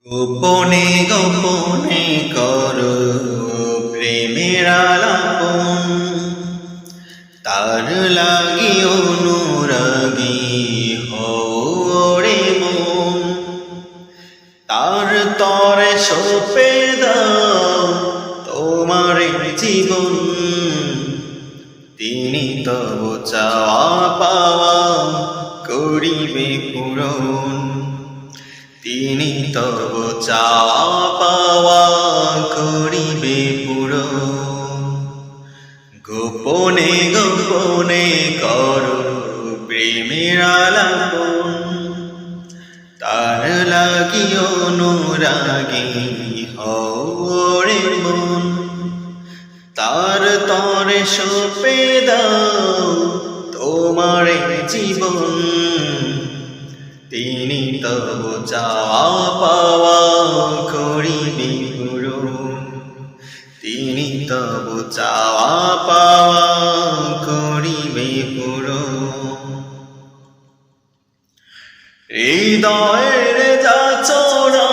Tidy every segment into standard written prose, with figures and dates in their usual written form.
গোপনে গোপনে করো প্রেমের আলাপন, তার লাগি অনুরাগী হরে মন। তার তরে সপে দাও তোমার জীবন, তিনি তব চাওয়া পাওয়া করিবে পূরণ। তিনি তব চাওয়া পাওয়া করিবে পূরণ। গোপনে গোপনে করো প্রেমের আলাপন, তার লাগি অনুরাগী হরে মন। তার তরে সপে দাও তোমার জীবন, তিনি তব চাওয়া পাওয়া করিবে পূরণ। তিনি তব চাওয়া পাওয়া করিবে পূরণ। হৃদয়ের যাচনা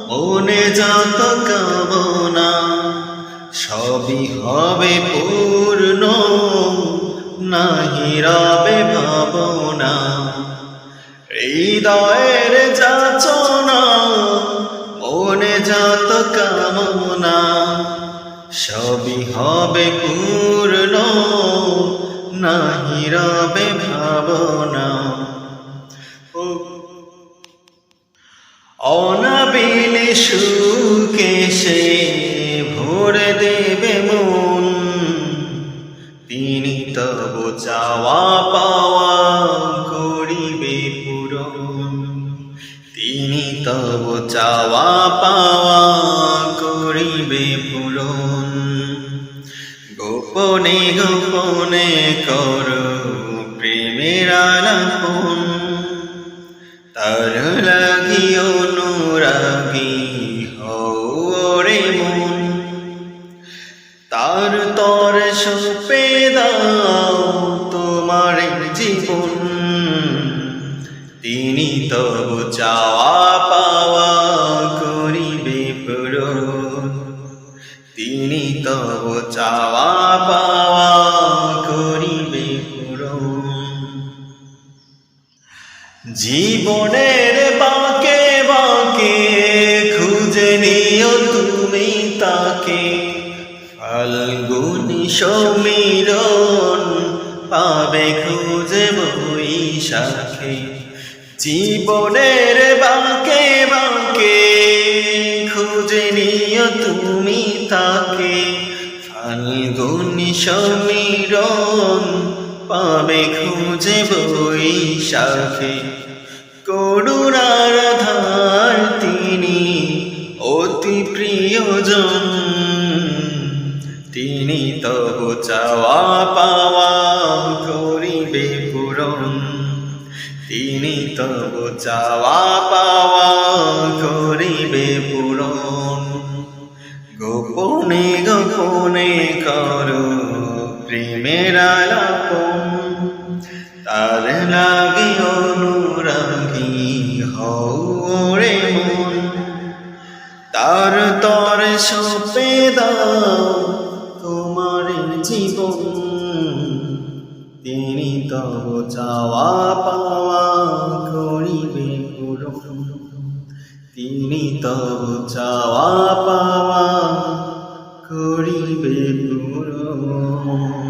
মনে যত কামনা, সবই হবে পূর্ণ, নাহি রবে ভাবনা। হৃদয়ের যাচনা মনে যত কামনা, সবই হবে পূর্ণ, নাহি রবে ভাবনা। অনাবিলে সুখে সে ভরে দেবে মন, তিনি তব চাওয়া পাওয়া করিবে পূরণ। তিনি তব চাওয়া পাওয়া করিবে পূরণ। গোপনে গোপনে করো প্রেমের আলাপন, তার লাগি অনুরাগী হরে মন। তার তরে সপে দাও তোমার জীবন, তিনি তব চাওয়া পাওয়া করিবে পূরণ। তিনি তব চাওয়া পাওয়া করিবে পূরণ। জীবনের বাঁকে বাঁকে খুঁজে নিও তুমি তাকে, ফাল্গুনী সমীরণ পাবে খুঁজে বৈশাখে। জীবনের বাঁকে বাঁকে খুঁজে নিও তুমি তাকে, ফাল্গুনী সমীরণ পাবে খুঁজে বৈশাখে। করুণার ধার তিনি অতি প্রিয়জন, তিনি তব চাওয়া পাওয়া করিবে পূরণ। তিনি তব চাওয়া পাওয়া করিবে পূরণ। গোপনে গোপনে করো প্রেমের আলাপন, তার লাগি অনুরাগী হরে মন। তার তরে সপে দাও তোমার জীবন, তিনি তব চাওয়া পাওয়া করিবে পূরণ। তিনি তব চাওয়া পাওয়া করিবে পূরণ।